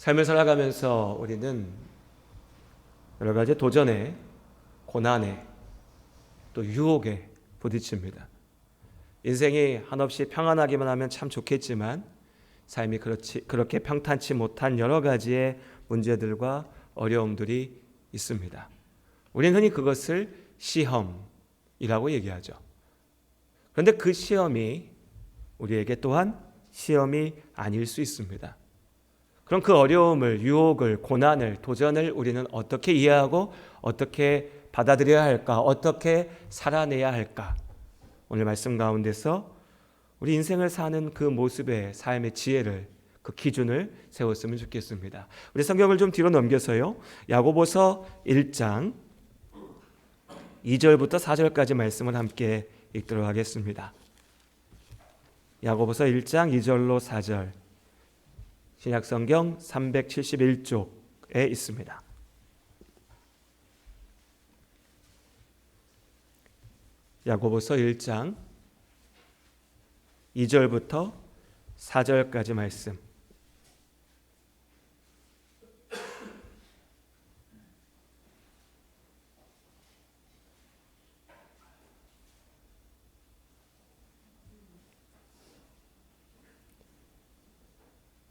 삶을 살아가면서 우리는 여러 가지 도전에, 고난에, 또 유혹에 부딪힙니다. 인생이 한없이 평안하기만 하면 참 좋겠지만 삶이 그렇게 평탄치 못한 여러 가지의 문제들과 어려움들이 있습니다. 우리는 흔히 그것을 시험이라고 얘기하죠. 그런데 그 시험이 우리에게 또한 시험이 아닐 수 있습니다. 그럼 그 어려움을, 유혹을, 고난을, 도전을 우리는 어떻게 이해하고 어떻게 받아들여야 할까? 어떻게 살아내야 할까? 오늘 말씀 가운데서 우리 인생을 사는 그 모습의 삶의 지혜를, 그 기준을 세웠으면 좋겠습니다. 우리 성경을 좀 뒤로 넘겨서요. 야고보서 1장 2절부터 4절까지 말씀을 함께 읽도록 하겠습니다. 야고보서 1장 2절로 4절, 신약성경 371쪽에 있습니다. 야고보서 1장 2절부터 4절까지 말씀.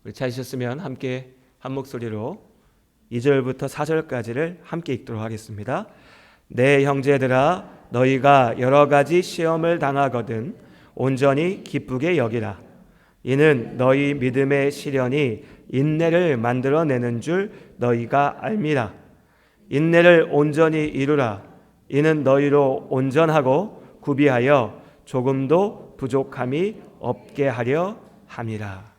우리 찾으셨으면 함께 한 목소리로 2절부터 4절까지를 함께 읽도록 하겠습니다. 내 형제들아, 너희가 여러 가지 시험을 당하거든 온전히 기쁘게 여기라. 이는 너희 믿음의 시련이 인내를 만들어내는 줄 너희가 알미라. 인내를 온전히 이루라. 이는 너희로 온전하고 구비하여 조금도 부족함이 없게 하려 함이라.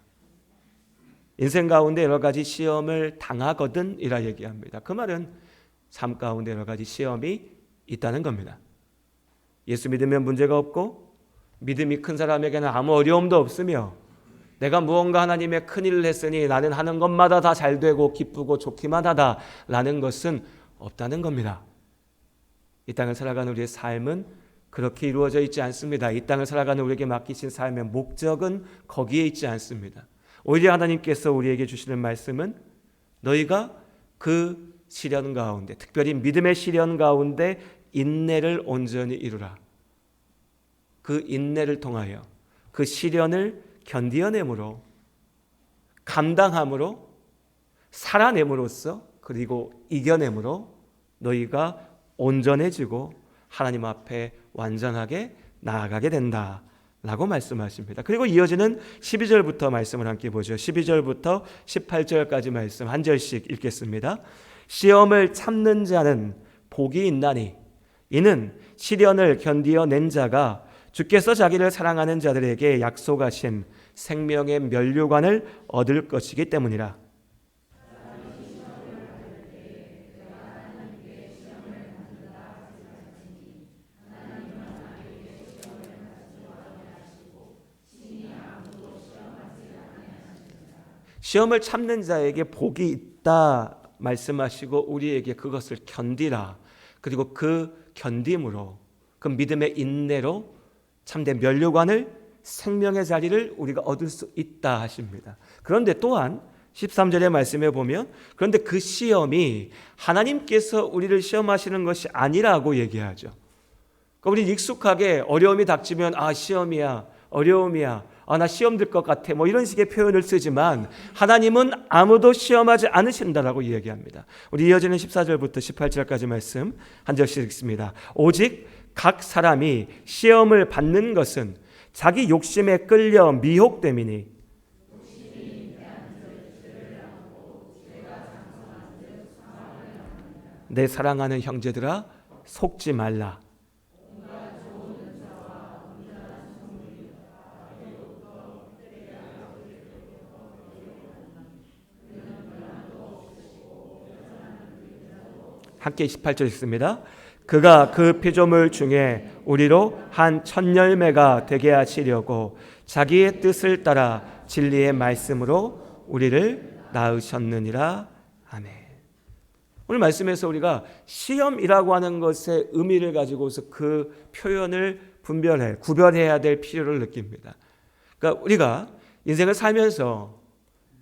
인생 가운데 여러 가지 시험을 당하거든 이라 얘기합니다. 그 말은 삶 가운데 여러 가지 시험이 있다는 겁니다. 예수 믿으면 문제가 없고 믿음이 큰 사람에게는 아무 어려움도 없으며 내가 무언가 하나님의 큰일을 했으니 나는 하는 것마다 다 잘되고 기쁘고 좋기만 하다라는 것은 없다는 겁니다. 이 땅을 살아가는 우리의 삶은 그렇게 이루어져 있지 않습니다. 이 땅을 살아가는 우리에게 맡기신 삶의 목적은 거기에 있지 않습니다. 오히려 하나님께서 우리에게 주시는 말씀은 너희가 그 시련 가운데, 특별히 믿음의 시련 가운데 인내를 온전히 이루라. 그 인내를 통하여 그 시련을 견디어내므로, 감당함으로, 살아냄으로써, 그리고 이겨내므로 너희가 온전해지고 하나님 앞에 완전하게 나아가게 된다 라고 말씀하십니다. 그리고 이어지는 12절부터 말씀을 함께 보죠. 12절부터 18절까지 말씀 한 절씩 읽겠습니다. 시험을 참는 자는 복이 있나니 이는 시련을 견디어낸 자가 주께서 자기를 사랑하는 자들에게 약속하신 생명의 면류관을 얻을 것이기 때문이라. 시험을 참는 자에게 복이 있다 말씀하시고 우리에게 그것을 견디라. 그리고 그 견딤으로, 그 믿음의 인내로 참된 면류관을, 생명의 자리를 우리가 얻을 수 있다 하십니다. 그런데 또한 13절의 말씀에 보면 그런데 그 시험이 하나님께서 우리를 시험하시는 것이 아니라고 얘기하죠. 그러니까 우리 익숙하게 어려움이 닥치면 시험이야, 어려움이야, 나 시험 들 것 같아, 이런 식의 표현을 쓰지만 하나님은 아무도 시험하지 않으신다라고 이야기합니다. 우리 이어지는 14절부터 18절까지 말씀 한 절씩 읽습니다. 오직 각 사람이 시험을 받는 것은 자기 욕심에 끌려 미혹됨이니 내 사랑하는 형제들아 속지 말라. 함께 18절 읽습니다. 그가 그 피조물 중에 우리로 한 첫 열매가 되게 하시려고 자기의 뜻을 따라 진리의 말씀으로 우리를 낳으셨느니라. 아멘. 오늘 말씀에서 우리가 시험이라고 하는 것의 의미를 가지고서 그 표현을 구별해야 될 필요를 느낍니다. 그러니까 우리가 인생을 살면서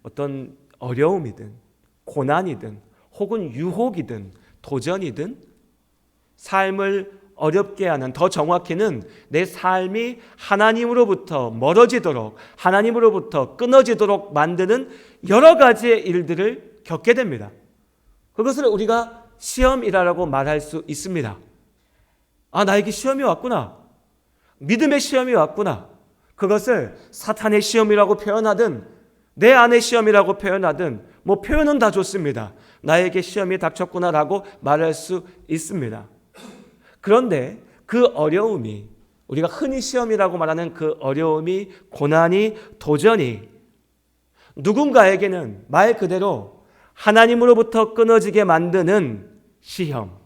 어떤 어려움이든 고난이든 혹은 유혹이든 도전이든 삶을 어렵게 하는, 더 정확히는 내 삶이 하나님으로부터 멀어지도록, 하나님으로부터 끊어지도록 만드는 여러 가지의 일들을 겪게 됩니다. 그것을 우리가 시험이라고 말할 수 있습니다. 아, 나에게 시험이 왔구나. 믿음의 시험이 왔구나. 그것을 사탄의 시험이라고 표현하든 내 안의 시험이라고 표현하든 뭐 표현은 다 좋습니다. 나에게 시험이 닥쳤구나라고 말할 수 있습니다. 그런데 그 어려움이, 우리가 흔히 시험이라고 말하는 그 어려움이, 고난이, 도전이 누군가에게는 말 그대로 하나님으로부터 끊어지게 만드는 시험,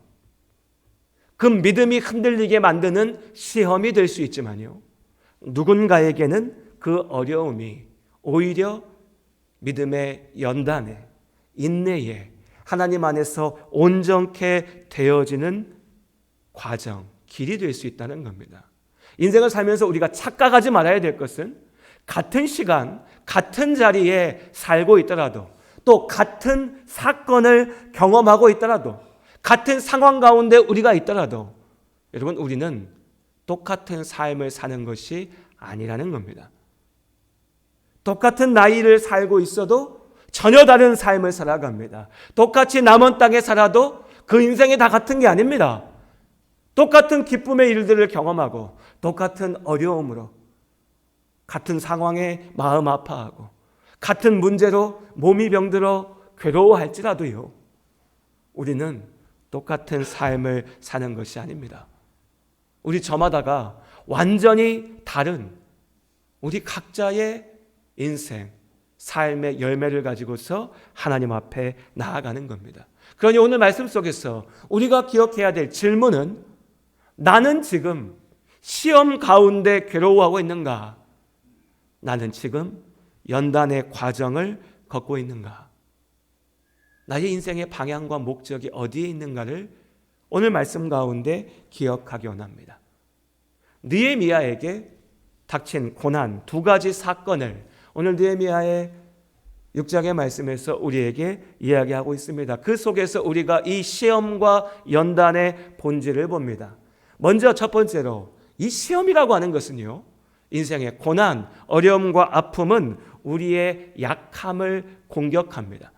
그 믿음이 흔들리게 만드는 시험이 될 수 있지만요, 누군가에게는 그 어려움이 오히려 믿음의 연단에, 인내에, 하나님 안에서 온전케 되어지는 과정, 길이 될 수 있다는 겁니다. 인생을 살면서 우리가 착각하지 말아야 될 것은 같은 시간, 같은 자리에 살고 있더라도, 또 같은 사건을 경험하고 있더라도, 같은 상황 가운데 우리가 있더라도 여러분, 우리는 똑같은 삶을 사는 것이 아니라는 겁니다. 똑같은 나이를 살고 있어도 전혀 다른 삶을 살아갑니다. 똑같이 남은 땅에 살아도 그 인생이 다 같은 게 아닙니다. 똑같은 기쁨의 일들을 경험하고 똑같은 어려움으로, 같은 상황에 마음 아파하고 같은 문제로 몸이 병들어 괴로워할지라도요, 우리는 똑같은 삶을 사는 것이 아닙니다. 우리 저마다가 완전히 다른 우리 각자의 인생, 삶의 열매를 가지고서 하나님 앞에 나아가는 겁니다. 그러니 오늘 말씀 속에서 우리가 기억해야 될 질문은, 나는 지금 시험 가운데 괴로워하고 있는가? 나는 지금 연단의 과정을 걷고 있는가? 나의 인생의 방향과 목적이 어디에 있는가를 오늘 말씀 가운데 기억하기 원합니다. 느헤미야에게 닥친 고난 두 가지 사건을 오늘 느헤미야의 6장의 말씀에서 우리에게 이야기하고 있습니다. 그 속에서 우리가 이 시험과 연단의 본질을 봅니다. 먼저 첫 번째로, 이 시험이라고 하는 것은요, 인생의 고난, 어려움과 아픔은 우리의 약함을 공격합니다.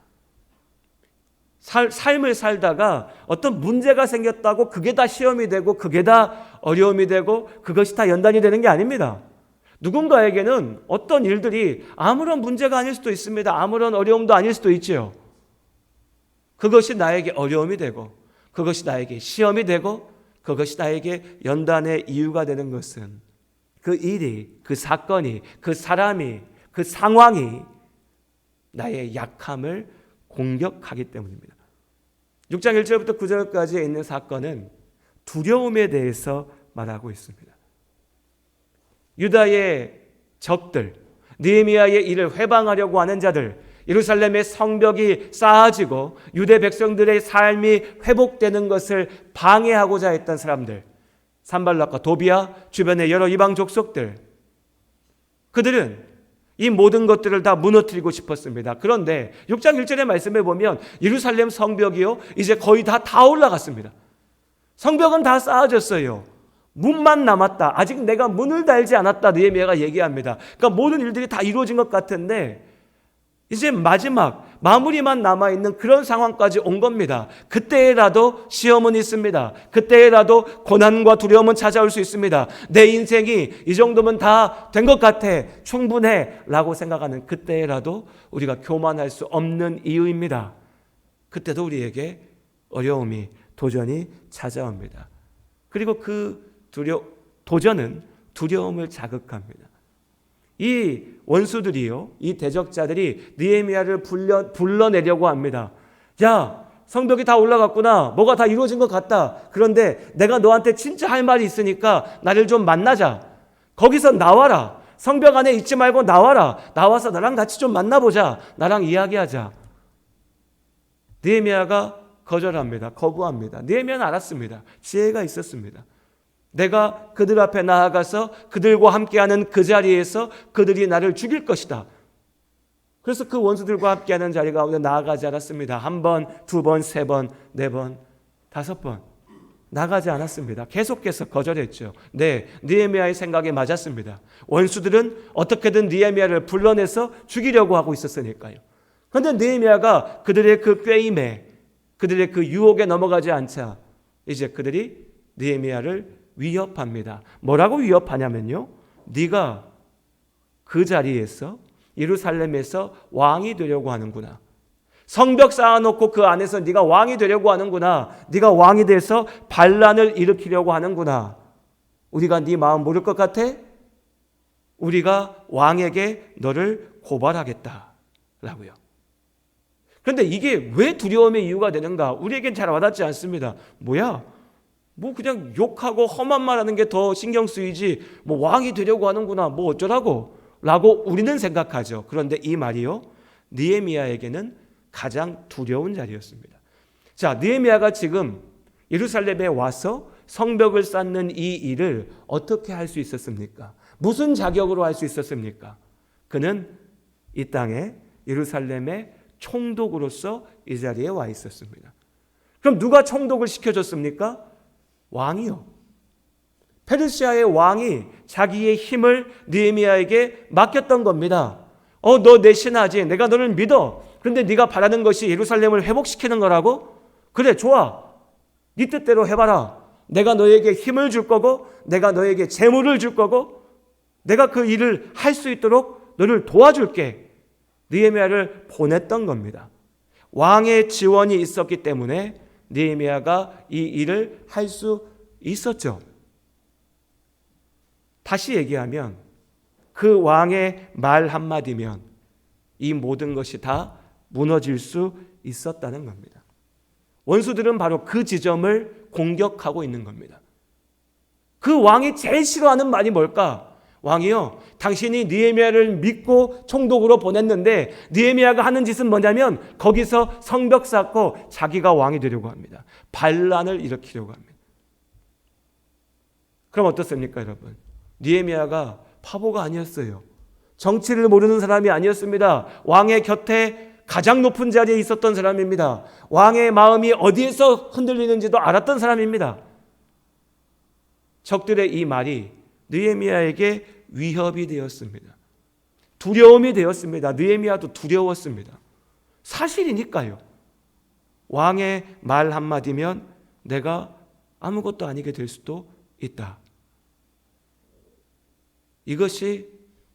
삶을 살다가 어떤 문제가 생겼다고 그게 다 시험이 되고 그게 다 어려움이 되고 그것이 다 연단이 되는 게 아닙니다. 누군가에게는 어떤 일들이 아무런 문제가 아닐 수도 있습니다. 아무런 어려움도 아닐 수도 있지요. 그것이 나에게 어려움이 되고 그것이 나에게 시험이 되고 그것이 나에게 연단의 이유가 되는 것은 그 일이, 그 사건이, 그 사람이, 그 상황이 나의 약함을 공격하기 때문입니다. 6장 1절부터 9절까지 있는 사건은 두려움에 대해서 말하고 있습니다. 유다의 적들, 느헤미야의 일을 회방하려고 하는 자들, 예루살렘의 성벽이 쌓아지고 유대 백성들의 삶이 회복되는 것을 방해하고자 했던 사람들, 산발락과 도비야, 주변의 여러 이방 족속들, 그들은 이 모든 것들을 다 무너뜨리고 싶었습니다. 그런데 6장 1절의 말씀에 보면 예루살렘 성벽이요, 이제 거의 다 올라갔습니다. 성벽은 다 쌓아졌어요. 문만 남았다. 아직 내가 문을 달지 않았다. 느헤미야가 얘기합니다. 그러니까 모든 일들이 다 이루어진 것 같은데 이제 마지막 마무리만 남아있는 그런 상황까지 온 겁니다. 그때라도 시험은 있습니다. 그때라도 고난과 두려움은 찾아올 수 있습니다. 내 인생이 이 정도면 다 된 것 같아, 충분해 라고 생각하는 그때라도 우리가 교만할 수 없는 이유입니다. 그때도 우리에게 어려움이, 도전이 찾아옵니다. 그리고 그 도전은 두려움을 자극합니다. 이 원수들이요, 이 대적자들이 느헤미야를 불러내려고 합니다. 야, 성벽이 다 올라갔구나. 뭐가 다 이루어진 것 같다. 그런데 내가 너한테 진짜 할 말이 있으니까 나를 좀 만나자. 거기서 나와라. 성벽 안에 있지 말고 나와라. 나와서 나랑 같이 좀 만나보자. 나랑 이야기하자. 느헤미야가 거절합니다. 거부합니다. 느헤미야는 알았습니다. 지혜가 있었습니다. 내가 그들 앞에 나아가서 그들과 함께하는 그 자리에서 그들이 나를 죽일 것이다. 그래서 그 원수들과 함께하는 자리 가운데 나아가지 않았습니다. 한 번, 두 번, 세 번, 네 번, 다섯 번 나가지 않았습니다. 계속해서 거절했죠. 네, 느헤미야의 생각에 맞았습니다. 원수들은 어떻게든 느헤미야를 불러내서 죽이려고 하고 있었으니까요. 그런데 느헤미야가 그들의 그 꾀임에, 그들의 그 유혹에 넘어가지 않자 이제 그들이 느헤미야를 위협합니다. 뭐라고 위협하냐면요, 네가 그 자리에서 예루살렘에서 왕이 되려고 하는구나. 성벽 쌓아놓고 그 안에서 네가 왕이 되려고 하는구나. 네가 왕이 돼서 반란을 일으키려고 하는구나. 우리가 네 마음 모를 것 같아? 우리가 왕에게 너를 고발하겠다라고요. 그런데 이게 왜 두려움의 이유가 되는가? 우리에겐 잘 와닿지 않습니다. 뭐야? 뭐 그냥 욕하고 험한 말 하는 게 더 신경 쓰이지 뭐 왕이 되려고 하는구나 뭐 어쩌라고 라고 우리는 생각하죠. 그런데 이 말이요, 느헤미야에게는 가장 두려운 자리였습니다. 자, 느헤미야가 지금 예루살렘에 와서 성벽을 쌓는 이 일을 어떻게 할 수 있었습니까? 무슨 자격으로 할 수 있었습니까? 그는 이 땅에 예루살렘의 총독으로서 이 자리에 와 있었습니다. 그럼 누가 총독을 시켜줬습니까? 왕이요. 페르시아의 왕이 자기의 힘을 느헤미야에게 맡겼던 겁니다. 너 내 신하지. 내가 너를 믿어. 그런데 네가 바라는 것이 예루살렘을 회복시키는 거라고? 그래, 좋아. 네 뜻대로 해봐라. 내가 너에게 힘을 줄 거고 내가 너에게 재물을 줄 거고 내가 그 일을 할 수 있도록 너를 도와줄게. 느헤미야를 보냈던 겁니다. 왕의 지원이 있었기 때문에 느헤미야가 이 일을 할 수 있었죠. 다시 얘기하면 그 왕의 말 한마디면 이 모든 것이 다 무너질 수 있었다는 겁니다. 원수들은 바로 그 지점을 공격하고 있는 겁니다. 그 왕이 제일 싫어하는 말이 뭘까? 왕이요, 당신이 느헤미야를 믿고 총독으로 보냈는데 느헤미야가 하는 짓은 뭐냐면 거기서 성벽 쌓고 자기가 왕이 되려고 합니다. 반란을 일으키려고 합니다. 그럼 어떻습니까, 여러분? 느헤미야가 바보가 아니었어요. 정치를 모르는 사람이 아니었습니다. 왕의 곁에 가장 높은 자리에 있었던 사람입니다. 왕의 마음이 어디에서 흔들리는지도 알았던 사람입니다. 적들의 이 말이 느헤미야에게 위협이 되었습니다. 두려움이 되었습니다. 느헤미야도 두려웠습니다. 사실이니까요. 왕의 말 한마디면 내가 아무것도 아니게 될 수도 있다. 이것이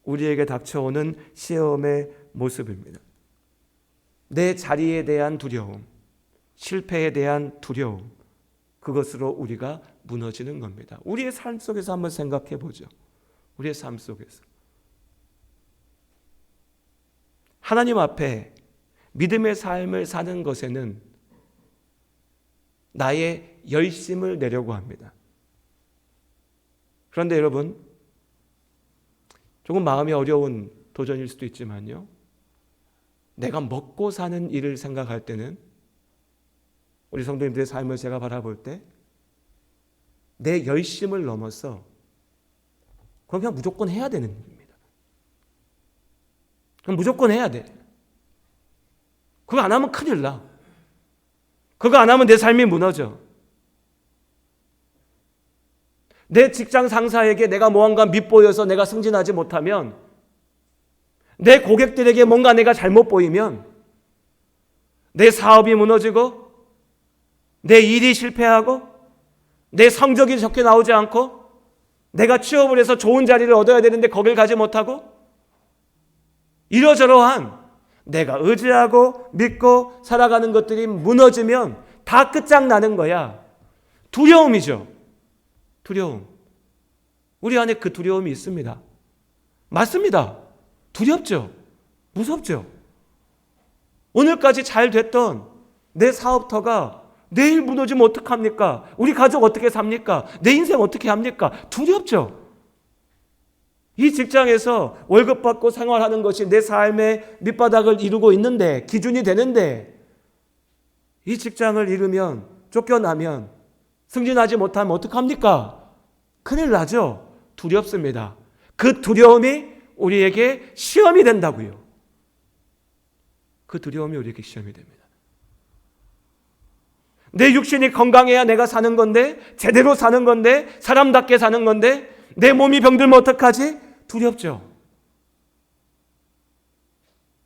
우리에게 닥쳐오는 시험의 모습입니다. 내 자리에 대한 두려움, 실패에 대한 두려움, 그것으로 우리가 무너지는 겁니다. 우리의 삶 속에서 한번 생각해 보죠. 우리의 삶 속에서 하나님 앞에 믿음의 삶을 사는 것에는 나의 열심을 내려고 합니다. 그런데 여러분, 조금 마음이 어려운 도전일 수도 있지만요, 내가 먹고 사는 일을 생각할 때는 우리 성도님들의 삶을 제가 바라볼 때 내 열심을 넘어서 그건 그냥 무조건 해야 되는 일입니다. 그럼 무조건 해야 돼. 그거 안 하면 큰일 나. 그거 안 하면 내 삶이 무너져. 내 직장 상사에게 내가 무언가 밉보여서 내가 승진하지 못하면, 내 고객들에게 뭔가 내가 잘못 보이면 내 사업이 무너지고 내 일이 실패하고 내 성적이 좋게 나오지 않고 내가 취업을 해서 좋은 자리를 얻어야 되는데 거길 가지 못하고, 이러저러한 내가 의지하고 믿고 살아가는 것들이 무너지면 다 끝장나는 거야. 두려움이죠. 두려움. 우리 안에 그 두려움이 있습니다. 맞습니다. 두렵죠. 무섭죠. 오늘까지 잘 됐던 내 사업터가 내일 무너지면 어떡합니까? 우리 가족 어떻게 삽니까? 내 인생 어떻게 합니까? 두렵죠. 이 직장에서 월급 받고 생활하는 것이 내 삶의 밑바닥을 이루고 있는데, 기준이 되는데, 이 직장을 잃으면, 쫓겨나면, 승진하지 못하면 어떡합니까? 큰일 나죠. 두렵습니다. 그 두려움이 우리에게 시험이 된다고요. 그 두려움이 우리에게 시험이 됩니다. 내 육신이 건강해야 내가 사는 건데, 제대로 사는 건데, 사람답게 사는 건데, 내 몸이 병들면 어떡하지? 두렵죠.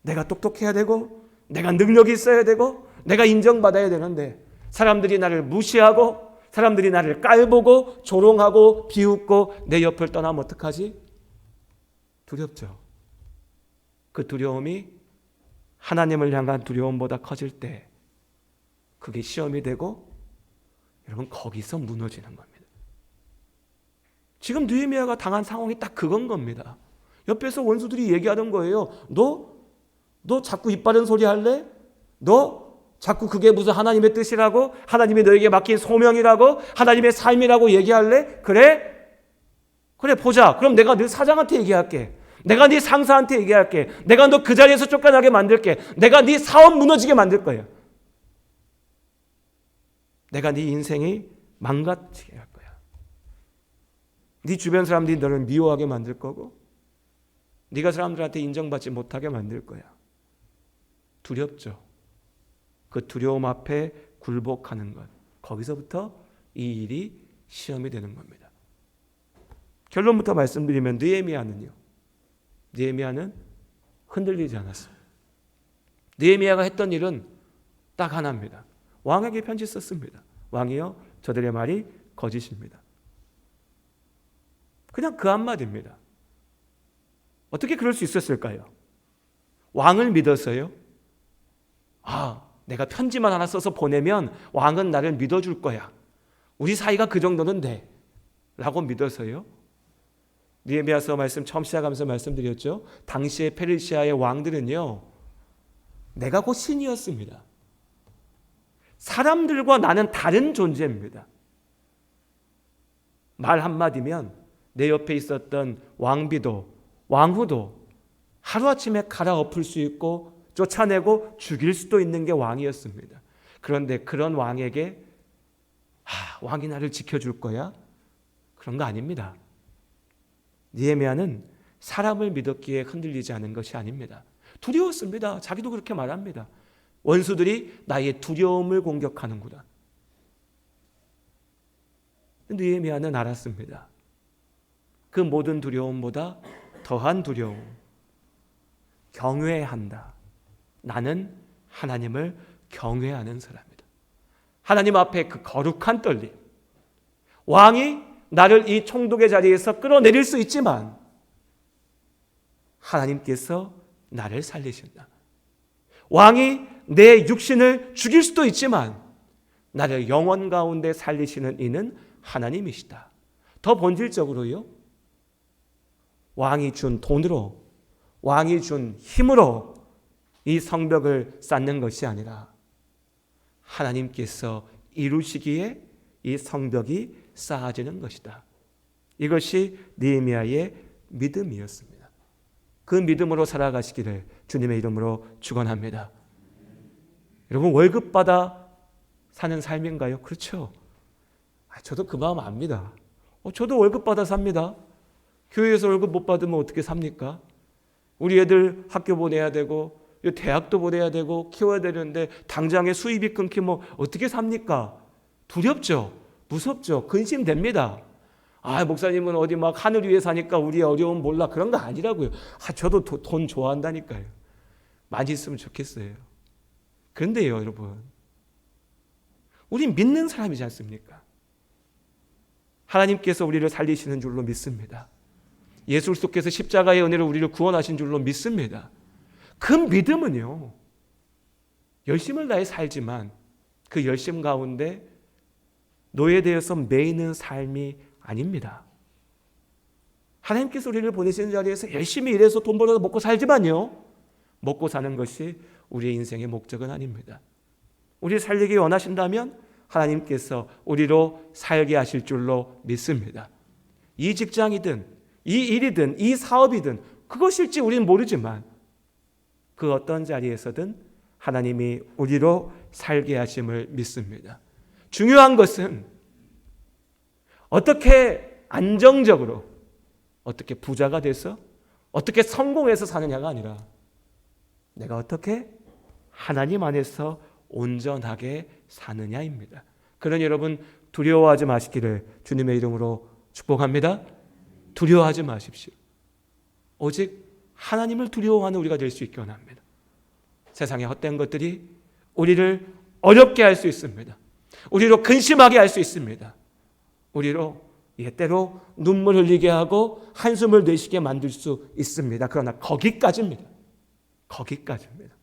내가 똑똑해야 되고, 내가 능력이 있어야 되고, 내가 인정받아야 되는데, 사람들이 나를 무시하고, 사람들이 나를 깔보고, 조롱하고, 비웃고, 내 옆을 떠나면 어떡하지? 두렵죠. 그 두려움이 하나님을 향한 두려움보다 커질 때 그게 시험이 되고 여러분 거기서 무너지는 겁니다. 지금 느헤미야가 당한 상황이 딱 그건 겁니다. 옆에서 원수들이 얘기하는 거예요. 너 자꾸 입 바른 소리 할래? 너 자꾸 그게 무슨 하나님의 뜻이라고? 하나님이 너에게 맡긴 소명이라고? 하나님의 삶이라고 얘기할래? 그래 보자. 그럼 내가 네 사장한테 얘기할게. 내가 네 상사한테 얘기할게. 내가 너 그 자리에서 쫓겨나게 만들게. 내가 네 사업 무너지게 만들 거야. 내가 네 인생이 망가지게 할 거야. 네 주변 사람들이 너를 미워하게 만들 거고 네가 사람들한테 인정받지 못하게 만들 거야. 두렵죠. 그 두려움 앞에 굴복하는 것. 거기서부터 이 일이 시험이 되는 겁니다. 결론부터 말씀드리면 느헤미야는 흔들리지 않았어요. 느헤미야가 했던 일은 딱 하나입니다. 왕에게 편지 썼습니다. 왕이여, 저들의 말이 거짓입니다. 그냥 그 한마디입니다. 어떻게 그럴 수 있었을까요? 왕을 믿어서요? 내가 편지만 하나 써서 보내면 왕은 나를 믿어줄 거야. 우리 사이가 그 정도는 돼. 라고 믿어서요? 느헤미야서 말씀 처음 시작하면서 말씀드렸죠. 당시의 페르시아의 왕들은요, 내가 곧 신이었습니다. 사람들과 나는 다른 존재입니다. 말 한마디면 내 옆에 있었던 왕비도 왕후도 하루아침에 갈아엎을 수 있고 쫓아내고 죽일 수도 있는 게 왕이었습니다. 그런데 그런 왕에게 왕이 나를 지켜줄 거야? 그런 거 아닙니다. 느헤미야는 사람을 믿었기에 흔들리지 않은 것이 아닙니다. 두려웠습니다. 자기도 그렇게 말합니다. 원수들이 나의 두려움을 공격하는구나. 느헤미야는 알았습니다. 그 모든 두려움보다 더한 두려움, 경외한다. 나는 하나님을 경외하는 사람이다. 하나님 앞에 그 거룩한 떨림. 왕이 나를 이 총독의 자리에서 끌어내릴 수 있지만 하나님께서 나를 살리신다. 왕이 내 육신을 죽일 수도 있지만 나를 영원 가운데 살리시는 이는 하나님이시다. 더 본질적으로요, 왕이 준 돈으로, 왕이 준 힘으로 이 성벽을 쌓는 것이 아니라 하나님께서 이루시기에 이 성벽이 쌓아지는 것이다. 이것이 느헤미야의 믿음이었습니다. 그 믿음으로 살아가시기를 주님의 이름으로 축원합니다. 여러분, 월급 받아 사는 삶인가요? 그렇죠. 저도 그 마음 압니다. 저도 월급 받아 삽니다. 교회에서 월급 못 받으면 어떻게 삽니까? 우리 애들 학교 보내야 되고 대학도 보내야 되고 키워야 되는데 당장에 수입이 끊기면 어떻게 삽니까? 두렵죠. 무섭죠. 근심됩니다. 목사님은 어디 막 하늘 위에 사니까 우리의 어려움 몰라. 그런 거 아니라고요. 저도 돈 좋아한다니까요. 많이 있으면 좋겠어요. 그런데요, 여러분, 우린 믿는 사람이지 않습니까? 하나님께서 우리를 살리시는 줄로 믿습니다. 예수 그리스도께서 십자가의 은혜로 우리를 구원하신 줄로 믿습니다. 그 믿음은요, 열심을 다해 살지만 그 열심 가운데 노예되어서 매이는 삶이 아닙니다. 하나님께서 우리를 보내시는 자리에서 열심히 일해서 돈 벌어서 먹고 살지만요, 먹고 사는 것이 우리의 인생의 목적은 아닙니다. 우리를 살리기 원하신다면 하나님께서 우리로 살게 하실 줄로 믿습니다. 이 직장이든 이 일이든 이 사업이든 그것일지 우리는 모르지만 그 어떤 자리에서든 하나님이 우리로 살게 하심을 믿습니다. 중요한 것은 어떻게 안정적으로, 어떻게 부자가 돼서, 어떻게 성공해서 사느냐가 아니라 내가 어떻게 하나님 안에서 온전하게 사느냐입니다. 그러니 여러분 두려워하지 마시기를 주님의 이름으로 축복합니다. 두려워하지 마십시오. 오직 하나님을 두려워하는 우리가 될 수 있기 원합니다. 세상의 헛된 것들이 우리를 어렵게 할 수 있습니다. 우리로 근심하게 할 수 있습니다. 우리로 때로 눈물 흘리게 하고 한숨을 내쉬게 만들 수 있습니다. 그러나 거기까지입니다. 거기까지입니다.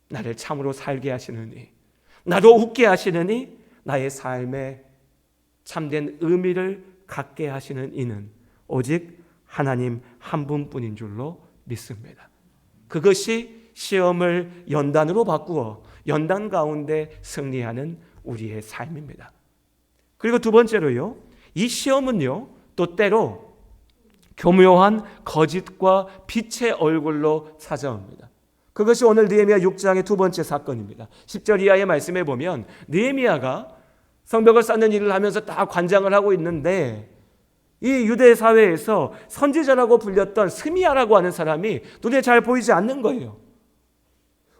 나를 참으로 살게 하시느니, 나로 웃게 하시느니, 나의 삶에 참된 의미를 갖게 하시는 이는 오직 하나님 한 분뿐인 줄로 믿습니다. 그것이 시험을 연단으로 바꾸어 연단 가운데 승리하는 우리의 삶입니다. 그리고 두 번째로요, 이 시험은요 또 때로 교묘한 거짓과 빛의 얼굴로 찾아옵니다. 그것이 오늘 느헤미야 6장의 두 번째 사건입니다. 10절 이하의 말씀에 보면 느헤미야가 성벽을 쌓는 일을 하면서 다 관장을 하고 있는데 이 유대 사회에서 선지자라고 불렸던 스미야라고 하는 사람이 눈에 잘 보이지 않는 거예요.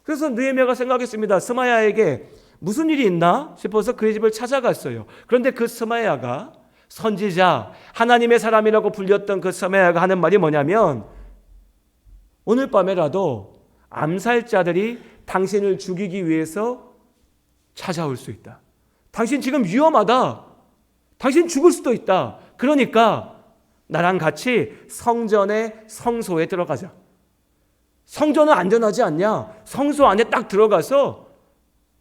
그래서 느헤미야가 생각했습니다. 스마야에게 무슨 일이 있나 싶어서 그의 집을 찾아갔어요. 그런데 그 스마야가 선지자, 하나님의 사람이라고 불렸던 그 스마야가 하는 말이 뭐냐면, 오늘 밤에라도 암살자들이 당신을 죽이기 위해서 찾아올 수 있다. 당신 지금 위험하다. 당신 죽을 수도 있다. 그러니까 나랑 같이 성전의 성소에 들어가자. 성전은 안전하지 않냐? 성소 안에 딱 들어가서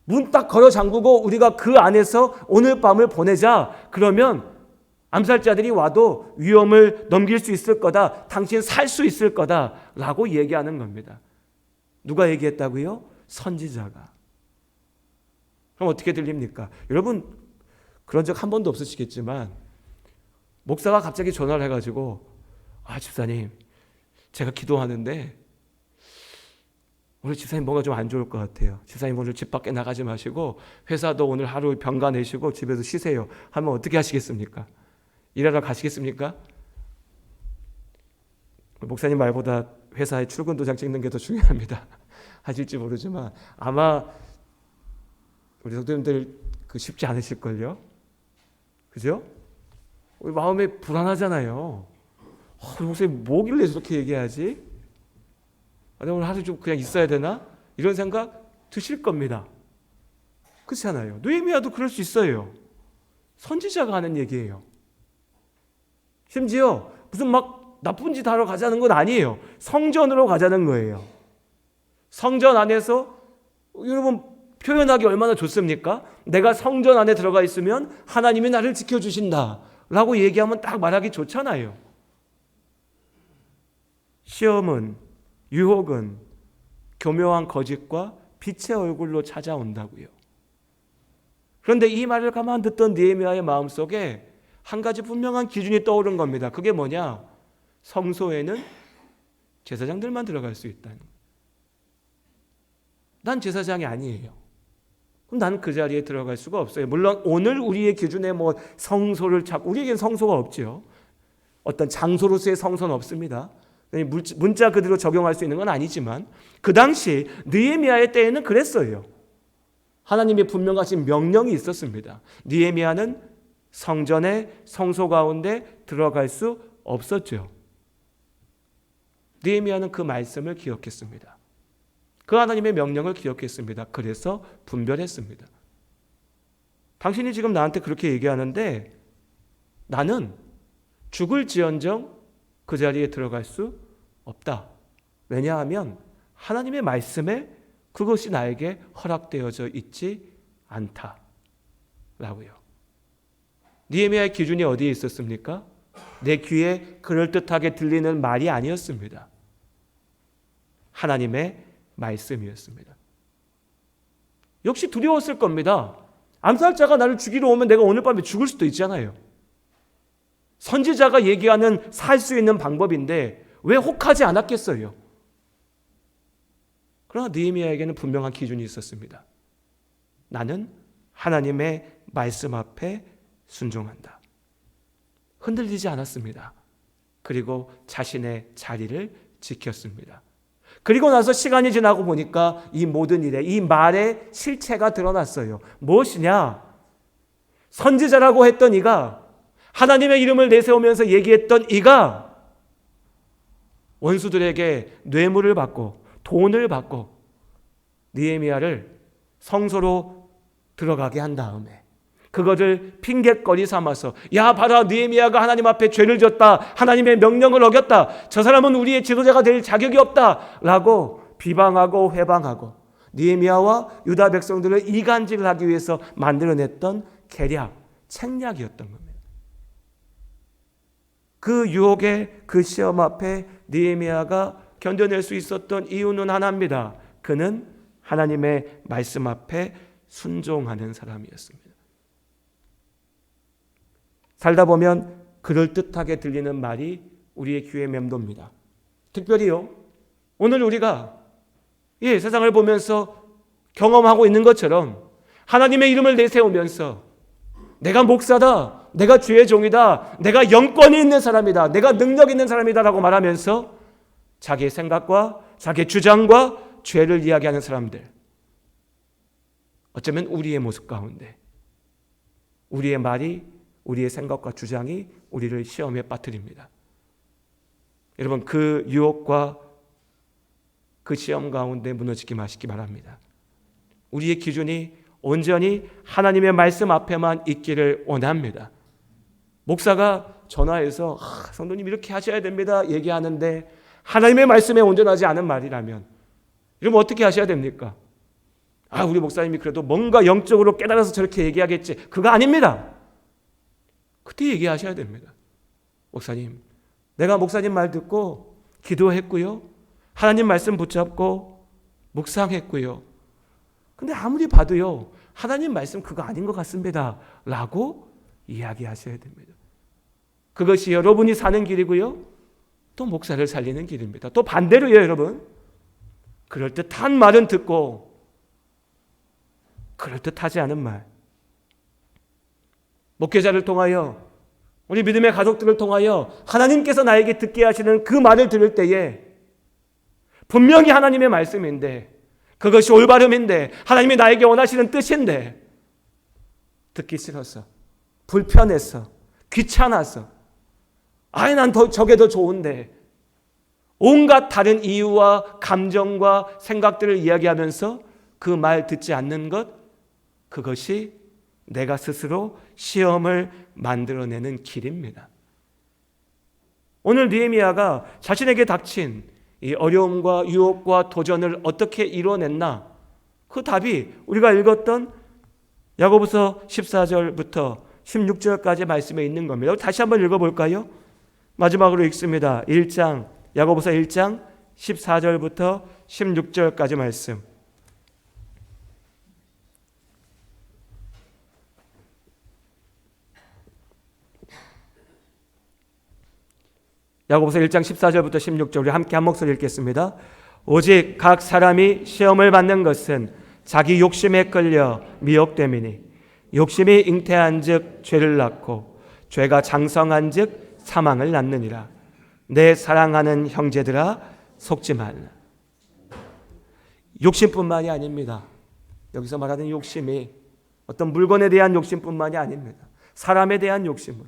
문 딱 걸어 잠그고 우리가 그 안에서 오늘 밤을 보내자. 그러면 암살자들이 와도 위험을 넘길 수 있을 거다. 당신 살 수 있을 거다. 라고 얘기하는 겁니다. 누가 얘기했다고요? 선지자가. 그럼 어떻게 들립니까? 여러분 그런 적 한 번도 없으시겠지만 목사가 갑자기 전화를 해가지고, 집사님 제가 기도하는데 오늘 집사님 뭔가 좀 안 좋을 것 같아요. 집사님 오늘 집 밖에 나가지 마시고 회사도 오늘 하루 병가 내시고 집에서 쉬세요 하면 어떻게 하시겠습니까? 일하러 가시겠습니까? 목사님 말보다 회사에 출근 도장 찍는 게 더 중요합니다. 하실지 모르지만 아마 우리 성도님들 쉽지 않으실걸요? 그죠? 우리 마음에 불안하잖아요. 목사님 뭐길래 저렇게 얘기하지? 오늘 하루 좀 그냥 있어야 되나? 이런 생각 드실 겁니다. 그렇잖아요. 느헤미야도 그럴 수 있어요. 선지자가 하는 얘기예요. 심지어 무슨 막 나쁜 짓 하러 가자는 건 아니에요. 성전으로 가자는 거예요. 성전 안에서 여러분 표현하기 얼마나 좋습니까? 내가 성전 안에 들어가 있으면 하나님이 나를 지켜주신다 라고 얘기하면 딱 말하기 좋잖아요. 시험은, 유혹은 교묘한 거짓과 빛의 얼굴로 찾아온다고요. 그런데 이 말을 가만 듣던 느헤미야의 마음속에 한 가지 분명한 기준이 떠오른 겁니다. 그게 뭐냐? 성소에는 제사장들만 들어갈 수 있다는 거예요. 난 제사장이 아니에요. 그럼 나는 그 자리에 들어갈 수가 없어요. 물론 오늘 우리의 기준에 성소를 찾고, 우리에겐 성소가 없죠. 어떤 장소로서의 성소는 없습니다. 문자 그대로 적용할 수 있는 건 아니지만 그 당시 느헤미야의 때에는 그랬어요. 하나님의 분명하신 명령이 있었습니다. 느헤미야는 성전의 성소 가운데 들어갈 수 없었죠. 느헤미야는 그 말씀을 기억했습니다. 그 하나님의 명령을 기억했습니다. 그래서 분별했습니다. 당신이 지금 나한테 그렇게 얘기하는데 나는 죽을지언정 그 자리에 들어갈 수 없다. 왜냐하면 하나님의 말씀에 그것이 나에게 허락되어져 있지 않다라고요. 느헤미야의 기준이 어디에 있었습니까? 내 귀에 그럴듯하게 들리는 말이 아니었습니다. 하나님의 말씀이었습니다. 역시 두려웠을 겁니다. 암살자가 나를 죽이러 오면 내가 오늘 밤에 죽을 수도 있잖아요. 선지자가 얘기하는 살 수 있는 방법인데 왜 혹하지 않았겠어요? 그러나 느헤미야에게는 분명한 기준이 있었습니다. 나는 하나님의 말씀 앞에 순종한다. 흔들리지 않았습니다. 그리고 자신의 자리를 지켰습니다. 그리고 나서 시간이 지나고 보니까 이 모든 일에 이 말의 실체가 드러났어요. 무엇이냐? 선지자라고 했던 이가, 하나님의 이름을 내세우면서 얘기했던 이가 원수들에게 뇌물을 받고 돈을 받고 느헤미야를 성소로 들어가게 한 다음에 그것을 핑곗거리 삼아서, 야 봐라, 느헤미야가 하나님 앞에 죄를 졌다, 하나님의 명령을 어겼다, 저 사람은 우리의 지도자가 될 자격이 없다 라고 비방하고 회방하고 느헤미야와 유다 백성들을 이간질을 하기 위해서 만들어냈던 계략, 책략이었던 겁니다. 그 유혹의 그 시험 앞에 느헤미야가 견뎌낼 수 있었던 이유는 하나입니다. 그는 하나님의 말씀 앞에 순종하는 사람이었습니다. 살다 보면 그럴듯하게 들리는 말이 우리의 귀에 맴돕니다. 특별히요, 오늘 우리가 세상을 보면서 경험하고 있는 것처럼 하나님의 이름을 내세우면서 내가 목사다, 내가 주의 종이다, 내가 영권이 있는 사람이다, 내가 능력 있는 사람이다 라고 말하면서 자기의 생각과 자기의 주장과 죄를 이야기하는 사람들, 어쩌면 우리의 모습 가운데 우리의 말이, 우리의 생각과 주장이 우리를 시험에 빠뜨립니다. 여러분, 그 유혹과 그 시험 가운데 무너지기 마시기 바랍니다. 우리의 기준이 온전히 하나님의 말씀 앞에만 있기를 원합니다. 목사가 전화해서 성도님 이렇게 하셔야 됩니다 얘기하는데 하나님의 말씀에 온전하지 않은 말이라면, 여러분 어떻게 하셔야 됩니까? 우리 목사님이 그래도 뭔가 영적으로 깨달아서 저렇게 얘기하겠지. 그거 아닙니다. 그때 얘기하셔야 됩니다. 목사님, 내가 목사님 말 듣고 기도했고요, 하나님 말씀 붙잡고 묵상했고요, 근데 아무리 봐도요 하나님 말씀 그거 아닌 것 같습니다 라고 이야기하셔야 됩니다. 그것이 여러분이 사는 길이고요, 또 목사를 살리는 길입니다. 또 반대로요, 여러분, 그럴듯한 말은 듣고 그럴듯하지 않은 말, 목회자를 통하여, 우리 믿음의 가족들을 통하여 하나님께서 나에게 듣게 하시는 그 말을 들을 때에 분명히 하나님의 말씀인데, 그것이 올바름인데, 하나님이 나에게 원하시는 뜻인데 듣기 싫어서, 불편해서, 귀찮아서, 난 저게 더 좋은데, 온갖 다른 이유와 감정과 생각들을 이야기하면서 그 말 듣지 않는 것, 그것이 내가 스스로 시험을 만들어내는 길입니다. 오늘 느헤미야가 자신에게 닥친 이 어려움과 유혹과 도전을 어떻게 이뤄냈나? 그 답이 우리가 읽었던 야고보서 14절부터 16절까지 말씀에 있는 겁니다. 다시 한번 읽어볼까요? 마지막으로 읽습니다. 야고보서 1장 14절부터 16절까지 말씀. 야고보서 1장 14절부터 16절 우리 함께 한 목소리 읽겠습니다. 오직 각 사람이 시험을 받는 것은 자기 욕심에 끌려 미혹됨이니 욕심이 잉태한즉 죄를 낳고 죄가 장성한즉 사망을 낳느니라. 내 사랑하는 형제들아 속지 말라. 욕심뿐만이 아닙니다. 여기서 말하는 욕심이 어떤 물건에 대한 욕심뿐만이 아닙니다. 사람에 대한 욕심으로,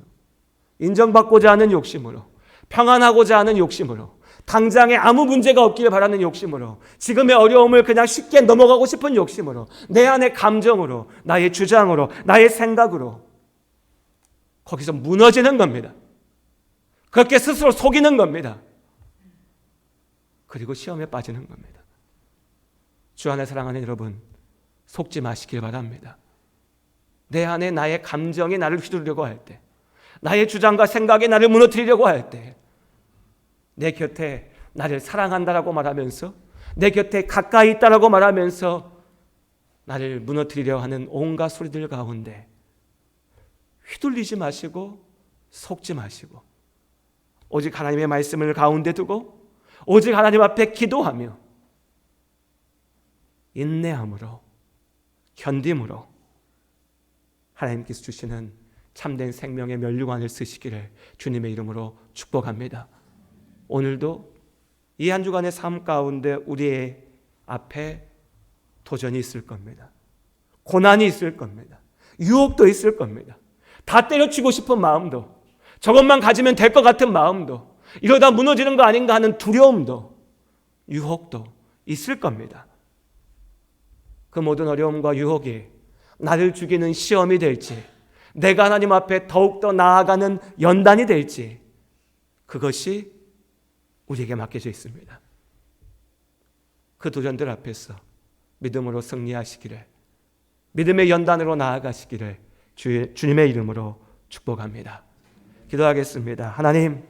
인정받고자 하는 욕심으로, 평안하고자 하는 욕심으로, 당장에 아무 문제가 없기를 바라는 욕심으로, 지금의 어려움을 그냥 쉽게 넘어가고 싶은 욕심으로, 내 안의 감정으로, 나의 주장으로, 나의 생각으로 거기서 무너지는 겁니다. 그렇게 스스로 속이는 겁니다. 그리고 시험에 빠지는 겁니다. 주 안에 사랑하는 여러분, 속지 마시길 바랍니다. 내 안에 나의 감정이 나를 휘두르려고 할 때, 나의 주장과 생각이 나를 무너뜨리려고 할 때, 내 곁에 나를 사랑한다라고 말하면서, 내 곁에 가까이 있다라고 말하면서 나를 무너뜨리려 하는 온갖 소리들 가운데 휘둘리지 마시고 속지 마시고, 오직 하나님의 말씀을 가운데 두고 오직 하나님 앞에 기도하며 인내함으로, 견딤으로 하나님께서 주시는 참된 생명의 면류관을 쓰시기를 주님의 이름으로 축복합니다. 오늘도 이 한 주간의 삶 가운데 우리의 앞에 도전이 있을 겁니다. 고난이 있을 겁니다. 유혹도 있을 겁니다. 다 때려치고 싶은 마음도, 저것만 가지면 될 것 같은 마음도, 이러다 무너지는 거 아닌가 하는 두려움도, 유혹도 있을 겁니다. 그 모든 어려움과 유혹이 나를 죽이는 시험이 될지, 내가 하나님 앞에 더욱더 나아가는 연단이 될지, 그것이 우리에게 맡겨져 있습니다. 그 도전들 앞에서 믿음으로 승리하시기를, 믿음의 연단으로 나아가시기를 주님의 이름으로 축복합니다. 기도하겠습니다. 하나님,